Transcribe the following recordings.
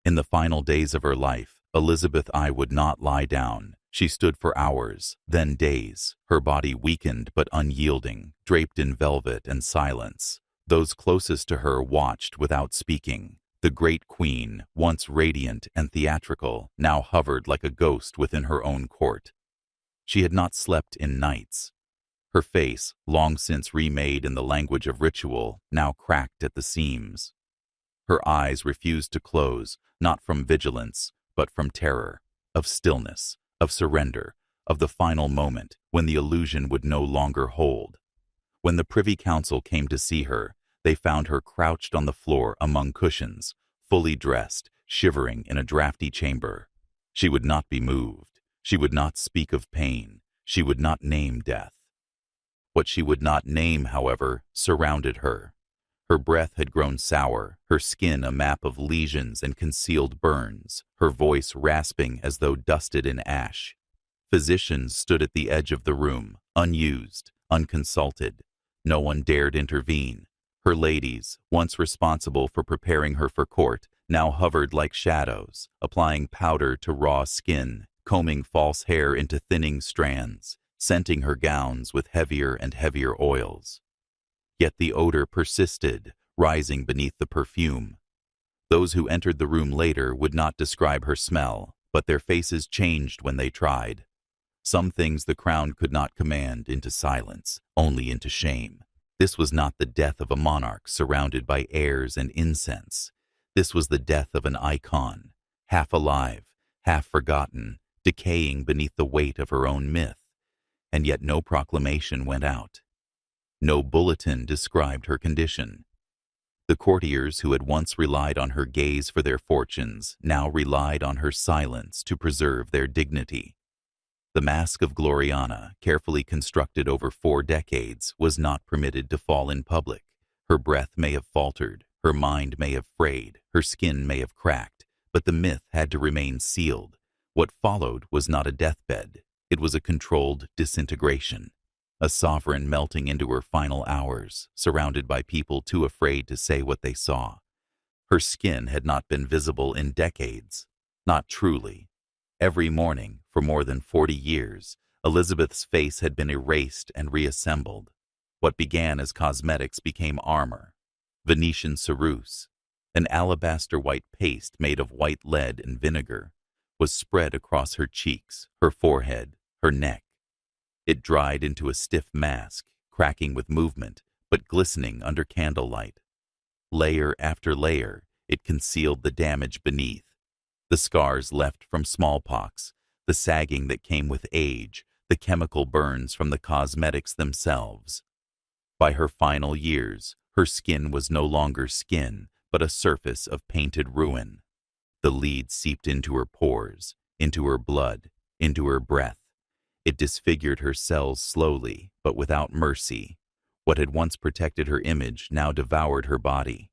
In the final days of her life, Elizabeth I would not lie down. She stood for hours, then days, her body weakened but unyielding, draped in velvet and silence. Those closest to her watched without speaking. The great queen, once radiant and theatrical, now hovered like a ghost within her own court. She had not slept in nights. Her face, long since remade in the language of ritual, now cracked at the seams. Her eyes refused to close, not from vigilance, but from terror, of stillness, of surrender, of the final moment when the illusion would no longer hold. When the Privy Council came to see her, they found her crouched on the floor among cushions, fully dressed, shivering in a drafty chamber. She would not be moved. She would not speak of pain. She would not name death. What she would not name, however, surrounded her. Her breath had grown sour, her skin a map of lesions and concealed burns, her voice rasping as though dusted in ash. Physicians stood at the edge of the room, unused, unconsulted. No one dared intervene. Her ladies, once responsible for preparing her for court, now hovered like shadows, applying powder to raw skin, combing false hair into thinning strands, scenting her gowns with heavier and heavier oils. Yet the odor persisted, rising beneath the perfume. Those who entered the room later would not describe her smell, but their faces changed when they tried. Some things the crown could not command into silence, only into shame. This was not the death of a monarch surrounded by airs and incense. This was the death of an icon, half alive, half forgotten, decaying beneath the weight of her own myth. And yet no proclamation went out. No bulletin described her condition. The courtiers who had once relied on her gaze for their fortunes now relied on her silence to preserve their dignity. The mask of Gloriana, carefully constructed over 4 decades, was not permitted to fall in public. Her breath may have faltered, her mind may have frayed, her skin may have cracked, but the myth had to remain sealed. What followed was not a deathbed. It was a controlled disintegration. A sovereign melting into her final hours, surrounded by people too afraid to say what they saw. Her skin had not been visible in decades, not truly. Every morning, for more than 40 years, Elizabeth's face had been erased and reassembled. What began as cosmetics became armor. Venetian ceruse, an alabaster white paste made of white lead and vinegar, was spread across her cheeks, her forehead, her neck. It dried into a stiff mask, cracking with movement, but glistening under candlelight. Layer after layer, it concealed the damage beneath. The scars left from smallpox, the sagging that came with age, the chemical burns from the cosmetics themselves. By her final years, her skin was no longer skin, but a surface of painted ruin. The lead seeped into her pores, into her blood, into her breath. It disfigured her cells slowly, but without mercy. What had once protected her image now devoured her body.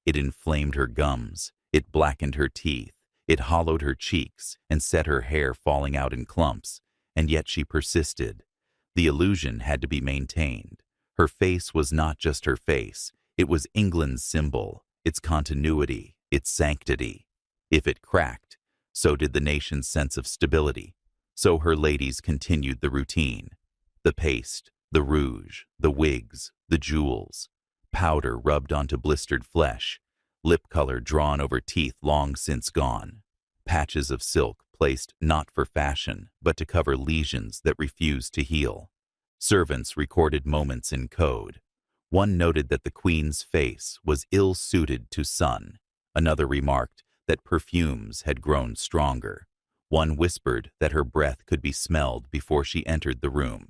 It inflamed her gums, it blackened her teeth, it hollowed her cheeks and set her hair falling out in clumps, and yet she persisted. The illusion had to be maintained. Her face was not just her face, it was England's symbol, its continuity, its sanctity. If it cracked, so did the nation's sense of stability. So her ladies continued the routine. The paste, the rouge, the wigs, the jewels, powder rubbed onto blistered flesh, lip color drawn over teeth long since gone, patches of silk placed not for fashion, but to cover lesions that refused to heal. Servants recorded moments in code. One noted that the queen's face was ill-suited to sun. Another remarked that perfumes had grown stronger. One whispered that her breath could be smelled before she entered the room.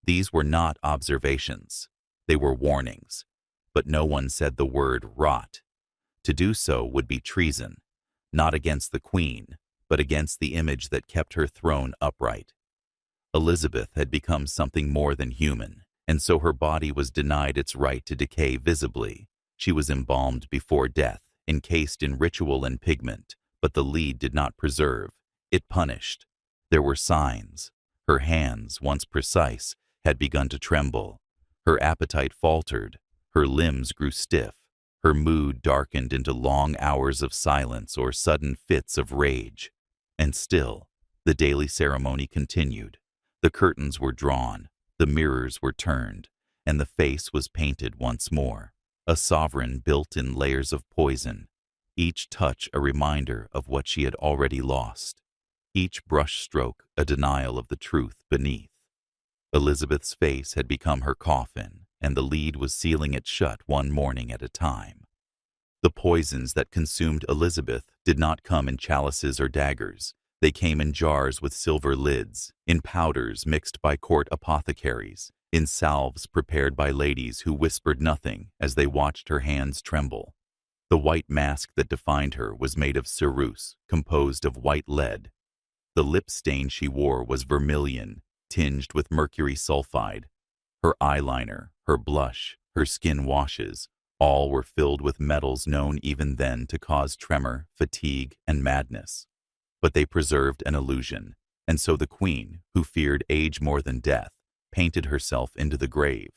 These were not observations. They were warnings. But no one said the word rot. To do so would be treason, not against the queen, but against the image that kept her throne upright. Elizabeth had become something more than human, and so her body was denied its right to decay visibly. She was embalmed before death, encased in ritual and pigment, but the lead did not preserve. It punished. There were signs. Her hands, once precise, had begun to tremble. Her appetite faltered. Her limbs grew stiff. Her mood darkened into long hours of silence or sudden fits of rage. And still, the daily ceremony continued. The curtains were drawn, the mirrors were turned, and the face was painted once more. A sovereign built in layers of poison, each touch a reminder of what she had already lost, each brushstroke a denial of the truth beneath. Elizabeth's face had become her coffin, and the lead was sealing it shut one morning at a time. The poisons that consumed Elizabeth did not come in chalices or daggers. They came in jars with silver lids, in powders mixed by court apothecaries, in salves prepared by ladies who whispered nothing as they watched her hands tremble. The white mask that defined her was made of ceruse, composed of white lead. The lip stain she wore was vermilion, tinged with mercury sulfide. Her eyeliner, her blush, her skin washes, all were filled with metals known even then to cause tremor, fatigue, and madness. But they preserved an illusion, and so the queen, who feared age more than death, painted herself into the grave.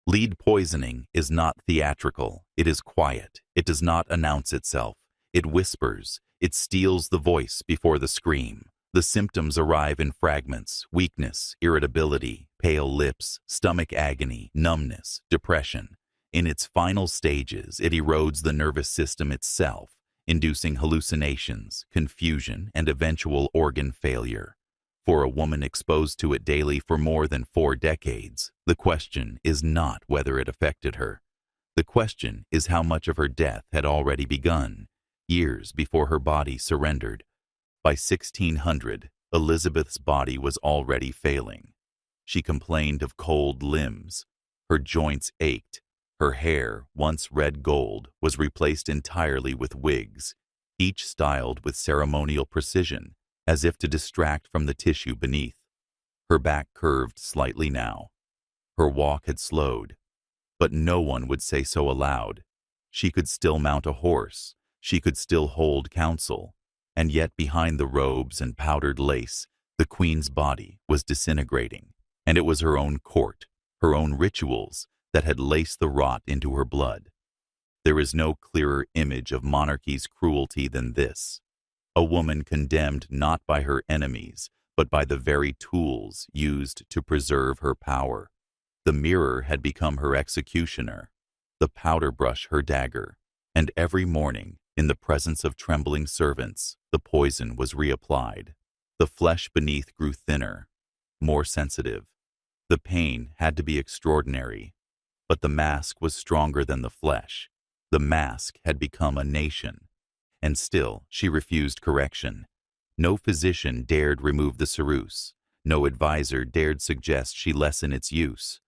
Lead poisoning is not theatrical, it is quiet, it does not announce itself, it whispers, it steals the voice before the scream. The symptoms arrive in fragments: weakness, irritability, pale lips, stomach agony, numbness, depression. In its final stages, it erodes the nervous system itself, inducing hallucinations, confusion, and eventual organ failure. For a woman exposed to it daily for more than 4 decades, the question is not whether it affected her. The question is how much of her death had already begun, years before her body surrendered. By 1600, Elizabeth's body was already failing. She complained of cold limbs. Her joints ached. Her hair, once red gold, was replaced entirely with wigs, each styled with ceremonial precision, as if to distract from the tissue beneath. Her back curved slightly now. Her walk had slowed, but no one would say so aloud. She could still mount a horse. She could still hold counsel. And yet behind the robes and powdered lace, the queen's body was disintegrating, and it was her own court, her own rituals, that had laced the rot into her blood. There is no clearer image of monarchy's cruelty than this. A woman condemned not by her enemies, but by the very tools used to preserve her power. The mirror had become her executioner, the powder brush her dagger, and every morning, in the presence of trembling servants, the poison was reapplied. The flesh beneath grew thinner, more sensitive. The pain had to be extraordinary, but the mask was stronger than the flesh. The mask had become a nation. And still, she refused correction. No physician dared remove the ceruse. No advisor dared suggest she lessen its use.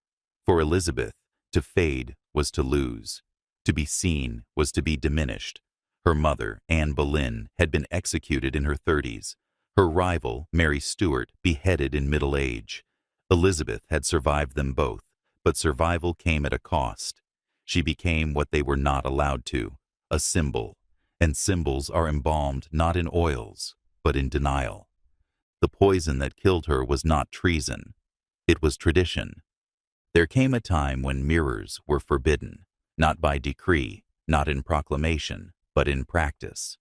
For Elizabeth, to fade was to lose. To be seen was to be diminished. Her mother, Anne Boleyn, had been executed in her 30s. Her rival, Mary Stuart, beheaded in middle age. Elizabeth had survived them both, but survival came at a cost. She became what they were not allowed to, a symbol, and symbols are embalmed not in oils, but in denial. The poison that killed her was not treason. It was tradition. There came a time when mirrors were forbidden, not by decree, not in proclamation, but in practice.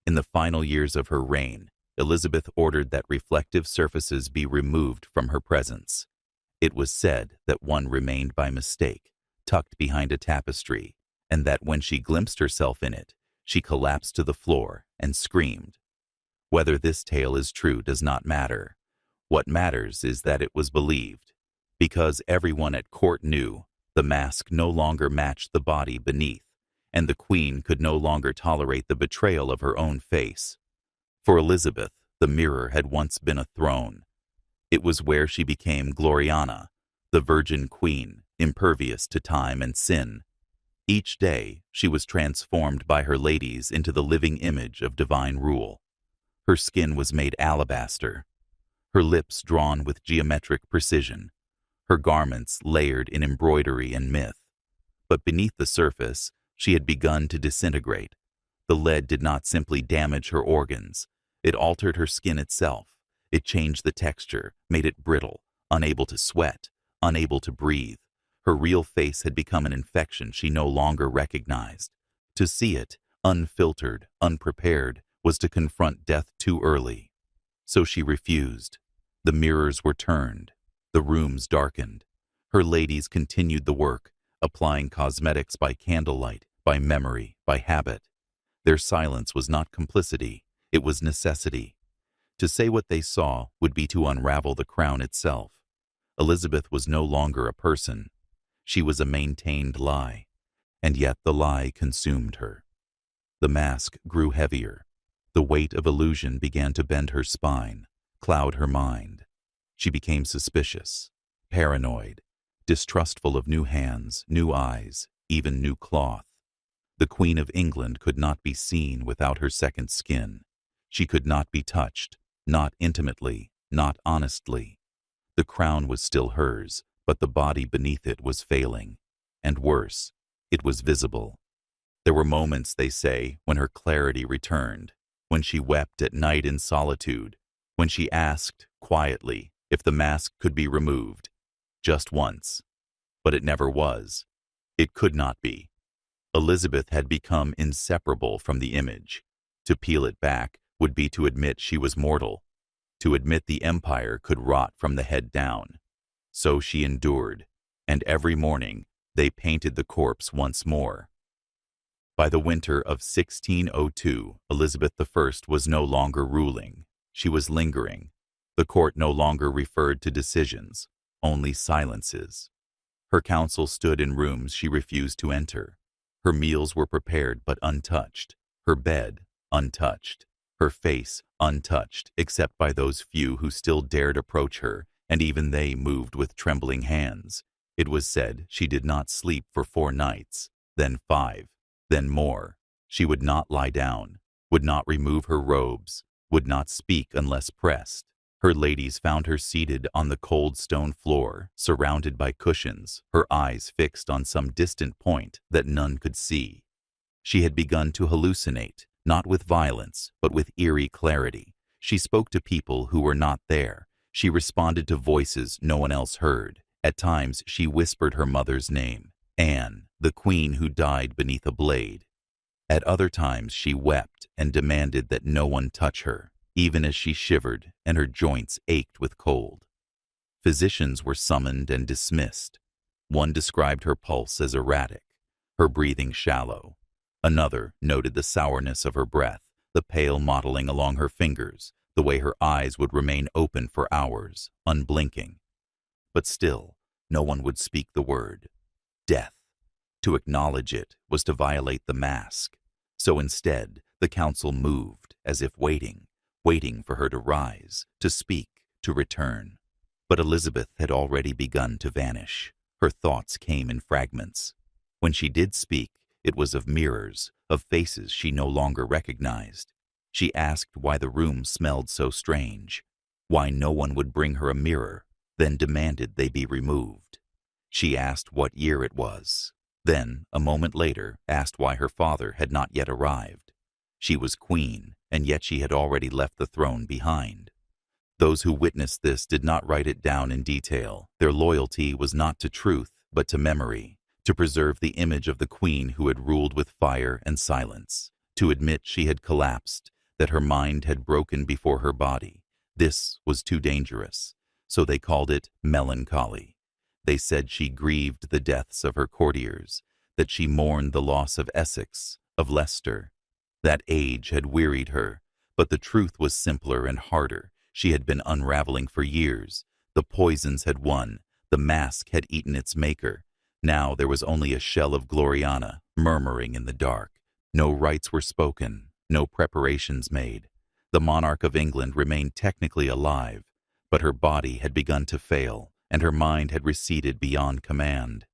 In the final years of her reign, Elizabeth ordered that reflective surfaces be removed from her presence. It was said that one remained by mistake, tucked behind a tapestry, and that when she glimpsed herself in it, she collapsed to the floor and screamed. Whether this tale is true does not matter. What matters is that it was believed, because everyone at court knew the mask no longer matched the body beneath, and the queen could no longer tolerate the betrayal of her own face. For Elizabeth, the mirror had once been a throne. It was where she became Gloriana, the virgin queen, impervious to time and sin. Each day, she was transformed by her ladies into the living image of divine rule. Her skin was made alabaster, her lips drawn with geometric precision, her garments layered in embroidery and myth. But beneath the surface, she had begun to disintegrate. The lead did not simply damage her organs. It altered her skin itself. It changed the texture, made it brittle, unable to sweat, unable to breathe. Her real face had become an infection she no longer recognized. To see it, unfiltered, unprepared, was to confront death too early. So she refused. The mirrors were turned. The rooms darkened. Her ladies continued the work, applying cosmetics by candlelight, by memory, by habit. Their silence was not complicity, it was necessity. To say what they saw would be to unravel the crown itself. Elizabeth was no longer a person. She was a maintained lie, and yet the lie consumed her. The mask grew heavier. The weight of illusion began to bend her spine, cloud her mind. She became suspicious, paranoid, distrustful of new hands, new eyes, even new cloth. The Queen of England could not be seen without her second skin. She could not be touched, not intimately, not honestly. The crown was still hers, but the body beneath it was failing. And worse, it was visible. There were moments, they say, when her clarity returned, when she wept at night in solitude, when she asked, quietly, if the mask could be removed. Just once. But it never was. It could not be. Elizabeth had become inseparable from the image. To peel it back would be to admit she was mortal, to admit the empire could rot from the head down. So she endured, and every morning they painted the corpse once more. By the winter of 1602, Elizabeth I was no longer ruling. She was lingering. The court no longer referred to decisions, only silences. Her council stood in rooms she refused to enter. Her meals were prepared but untouched, her bed untouched, her face untouched except by those few who still dared approach her, and even they moved with trembling hands. It was said she did not sleep for 4 nights, then 5, then more. She would not lie down, would not remove her robes, would not speak unless pressed. Her ladies found her seated on the cold stone floor, surrounded by cushions, her eyes fixed on some distant point that none could see. She had begun to hallucinate, not with violence, but with eerie clarity. She spoke to people who were not there. She responded to voices no one else heard. At times she whispered her mother's name, Anne, the queen who died beneath a blade. At other times she wept and demanded that no one touch her, even as she shivered and her joints ached with cold. Physicians were summoned and dismissed. One described her pulse as erratic, her breathing shallow. Another noted the sourness of her breath, the pale mottling along her fingers, the way her eyes would remain open for hours, unblinking. But still, no one would speak the word, death. To acknowledge it was to violate the mask. So instead, the council moved, as if waiting for her to rise, to speak, to return. But Elizabeth had already begun to vanish. Her thoughts came in fragments. When she did speak, it was of mirrors, of faces she no longer recognized. She asked why the room smelled so strange, why no one would bring her a mirror, then demanded they be removed. She asked what year it was, then, a moment later, asked why her father had not yet arrived. She was queen, and yet she had already left the throne behind. Those who witnessed this did not write it down in detail. Their loyalty was not to truth, but to memory, to preserve the image of the queen who had ruled with fire and silence, to admit she had collapsed, that her mind had broken before her body. This was too dangerous, so they called it melancholy. They said she grieved the deaths of her courtiers, that she mourned the loss of Essex, of Leicester. That age had wearied her, but the truth was simpler and harder. She had been unraveling for years. The poisons had won. The mask had eaten its maker. Now there was only a shell of Gloriana, murmuring in the dark. No rites were spoken, no preparations made. The monarch of England remained technically alive, but her body had begun to fail, and her mind had receded beyond command.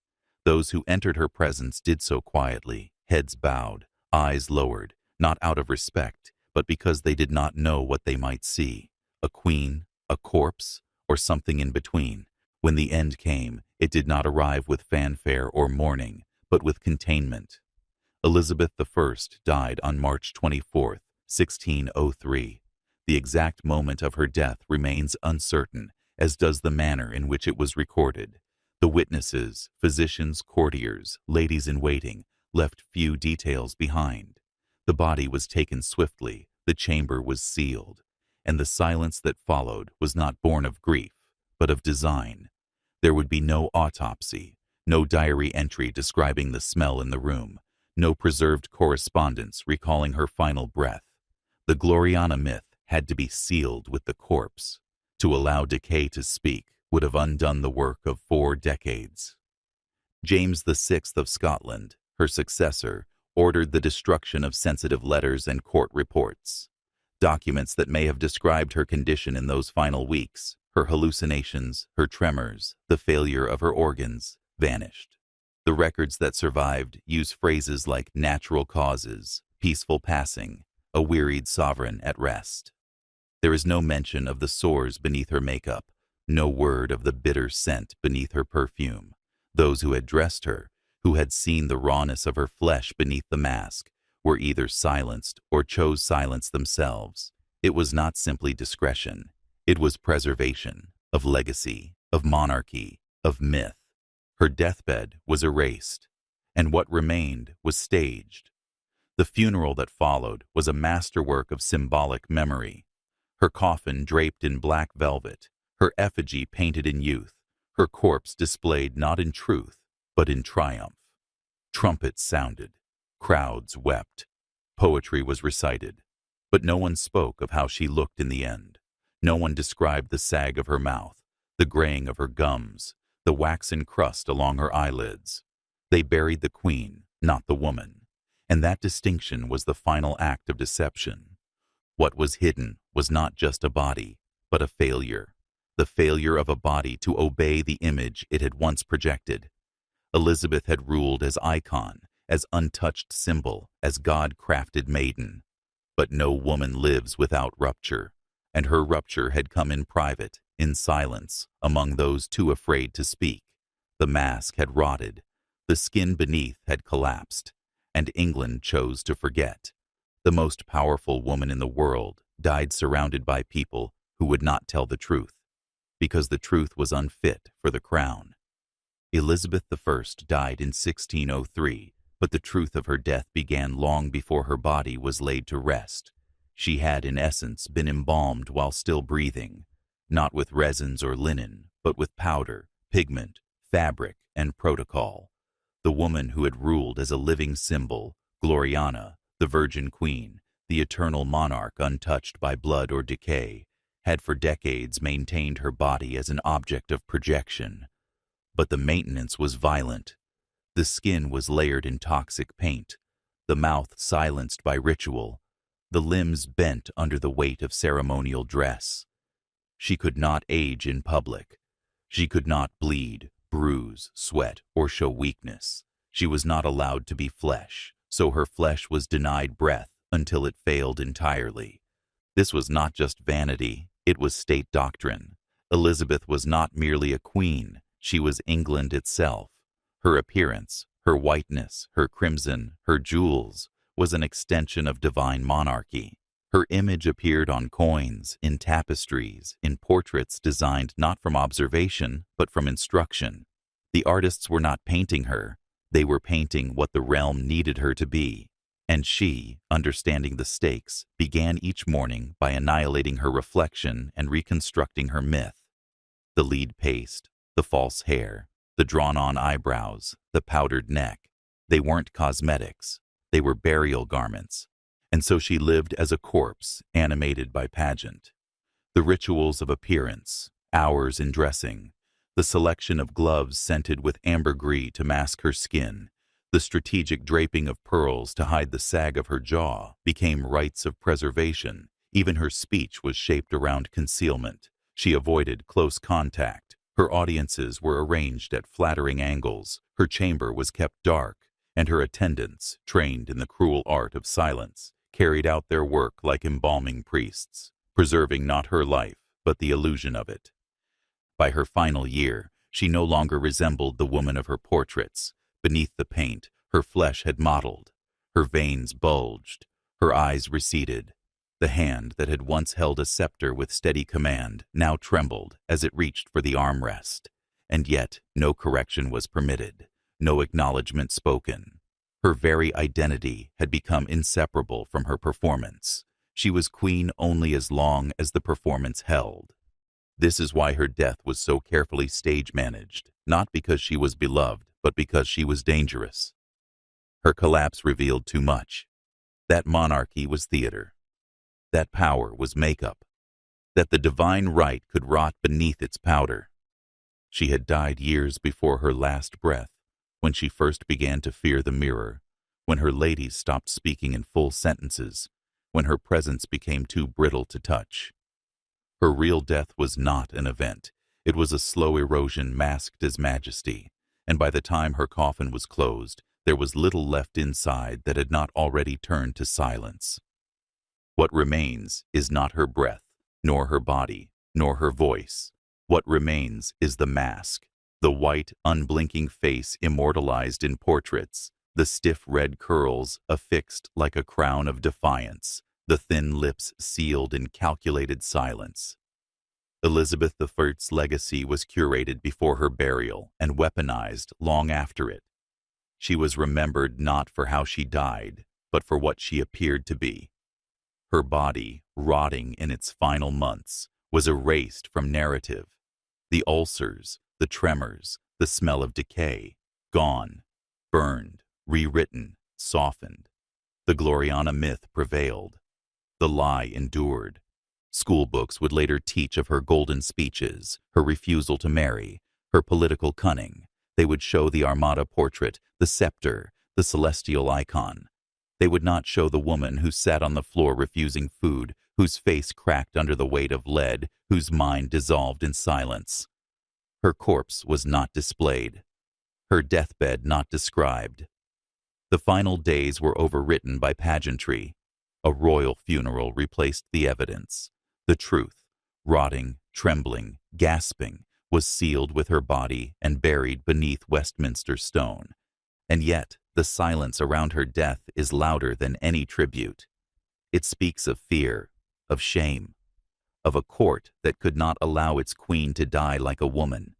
Those who entered her presence did so quietly, heads bowed, eyes lowered, not out of respect, but because they did not know what they might see. A queen, a corpse, or something in between. When the end came, it did not arrive with fanfare or mourning, but with containment. Elizabeth I died on March 24, 1603. The exact moment of her death remains uncertain, as does the manner in which it was recorded. The witnesses, physicians, courtiers, ladies-in-waiting, left few details behind. The body was taken swiftly, the chamber was sealed, and the silence that followed was not born of grief, but of design. There would be no autopsy, no diary entry describing the smell in the room, no preserved correspondence recalling her final breath. The Gloriana myth had to be sealed with the corpse. To allow Decay to speak would have undone the work of 4 decades. James VI of Scotland, her successor, ordered the destruction of sensitive letters and court reports. Documents that may have described her condition in those final weeks, her hallucinations, her tremors, the failure of her organs, vanished. The records that survived use phrases like natural causes, peaceful passing, a wearied sovereign at rest. There is no mention of the sores beneath her makeup, no word of the bitter scent beneath her perfume. Those who had dressed her, who had seen the rawness of her flesh beneath the mask, were either silenced or chose silence themselves. It was not simply discretion. It was preservation of legacy, of monarchy, of myth. Her deathbed was erased, and what remained was staged. The funeral that followed was a masterwork of symbolic memory. Her coffin draped in black velvet, her effigy painted in youth, her corpse displayed not in truth, but in triumph. Trumpets sounded, crowds wept, poetry was recited, but no one spoke of how she looked in the end. No one described the sag of her mouth, the graying of her gums, the waxen crust along her eyelids. They buried the queen, not the woman, and that distinction was the final act of deception. What was hidden was not just a body, but a failure, the failure of a body to obey the image it had once projected. Elizabeth had ruled as icon, as untouched symbol, as God-crafted maiden. But no woman lives without rupture, and her rupture had come in private, in silence, among those too afraid to speak. The mask had rotted, the skin beneath had collapsed, and England chose to forget. The most powerful woman in the world died surrounded by people who would not tell the truth, because the truth was unfit for the crown. Elizabeth I died in 1603, but the truth of her death began long before her body was laid to rest. She had, in essence, been embalmed while still breathing, not with resins or linen, but with powder, pigment, fabric, and protocol. The woman who had ruled as a living symbol, Gloriana, the Virgin Queen, the eternal monarch untouched by blood or decay, had for decades maintained her body as an object of projection. But the maintenance was violent. The skin was layered in toxic paint, the mouth silenced by ritual, the limbs bent under the weight of ceremonial dress. She could not age in public. She could not bleed, bruise, sweat, or show weakness. She was not allowed to be flesh, so her flesh was denied breath until it failed entirely. This was not just vanity, it was state doctrine. Elizabeth was not merely a queen, she was England itself. Her appearance, her whiteness, her crimson, her jewels, was an extension of divine monarchy. Her image appeared on coins, in tapestries, in portraits designed not from observation, but from instruction. The artists were not painting her, they were painting what the realm needed her to be. And she, understanding the stakes, began each morning by annihilating her reflection and reconstructing her myth. The lead paste, the false hair, the drawn-on eyebrows, the powdered neck, they weren't cosmetics, they were burial garments. And so she lived as a corpse, animated by pageant. The rituals of appearance, hours in dressing, the selection of gloves scented with ambergris to mask her skin, the strategic draping of pearls to hide the sag of her jaw became rites of preservation. Even her speech was shaped around concealment. She avoided close contact. Her audiences were arranged at flattering angles. Her chamber was kept dark, and her attendants, trained in the cruel art of silence, carried out their work like embalming priests, preserving not her life, but the illusion of it. By her final year, she no longer resembled the woman of her portraits. Beneath the paint, her flesh had mottled, her veins bulged, her eyes receded. The hand that had once held a scepter with steady command now trembled as it reached for the armrest. And yet no correction was permitted, no acknowledgement spoken. Her very identity had become inseparable from her performance. She was queen only as long as the performance held. This is why her death was so carefully stage-managed, not because she was beloved, but because she was dangerous. Her collapse revealed too much. That monarchy was theater. That power was makeup. That the divine right could rot beneath its powder. She had died years before her last breath, when she first began to fear the mirror, when her ladies stopped speaking in full sentences, when her presence became too brittle to touch. Her real death was not an event. It was a slow erosion masked as majesty, and by the time her coffin was closed, there was little left inside that had not already turned to silence. What remains is not her breath, nor her body, nor her voice. What remains is the mask, the white, unblinking face immortalized in portraits, the stiff red curls affixed like a crown of defiance, the thin lips sealed in calculated silence. Elizabeth I's legacy was curated before her burial and weaponized long after it. She was remembered not for how she died, but for what she appeared to be. Her body, rotting in its final months, was erased from narrative. The ulcers, the tremors, the smell of decay, gone, burned, rewritten, softened. The Gloriana myth prevailed. The lie endured. School books would later teach of her golden speeches, her refusal to marry, her political cunning. They would show the Armada portrait, the scepter, the celestial icon. They would not show the woman who sat on the floor refusing food, whose face cracked under the weight of lead, whose mind dissolved in silence. Her corpse was not displayed. Her deathbed not described. The final days were overwritten by pageantry. A royal funeral replaced the evidence. The truth, rotting, trembling, gasping, was sealed with her body and buried beneath Westminster stone. And yet, the silence around her death is louder than any tribute. It speaks of fear, of shame, of a court that could not allow its queen to die like a woman.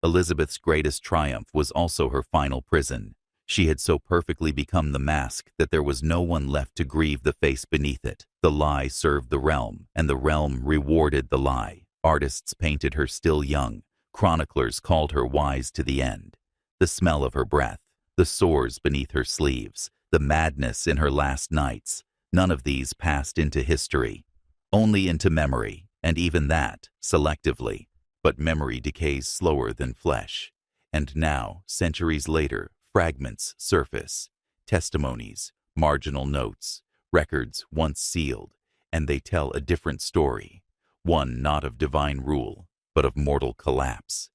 Elizabeth's greatest triumph was also her final prison. She had so perfectly become the mask that there was no one left to grieve the face beneath it. The lie served the realm, and the realm rewarded the lie. Artists painted her still young. Chroniclers called her wise to the end. The smell of her breath, the sores beneath her sleeves, the madness in her last nights, none of these passed into history. Only into memory, and even that, selectively. But memory decays slower than flesh. And now, centuries later, fragments surface, testimonies, marginal notes, records once sealed, and they tell a different story, one not of divine rule, but of mortal collapse.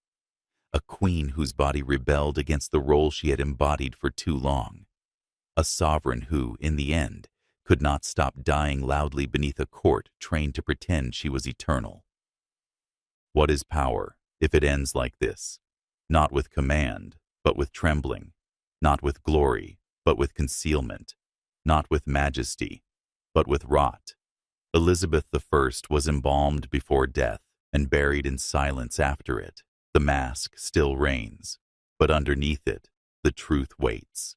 A queen whose body rebelled against the role she had embodied for too long. A sovereign who, in the end, could not stop dying loudly beneath a court trained to pretend she was eternal. What is power, if it ends like this? Not with command, but with trembling. Not with glory, but with concealment. Not with majesty, but with rot. Elizabeth I was embalmed before death and buried in silence after it. The mask still reigns, but underneath it, the truth waits.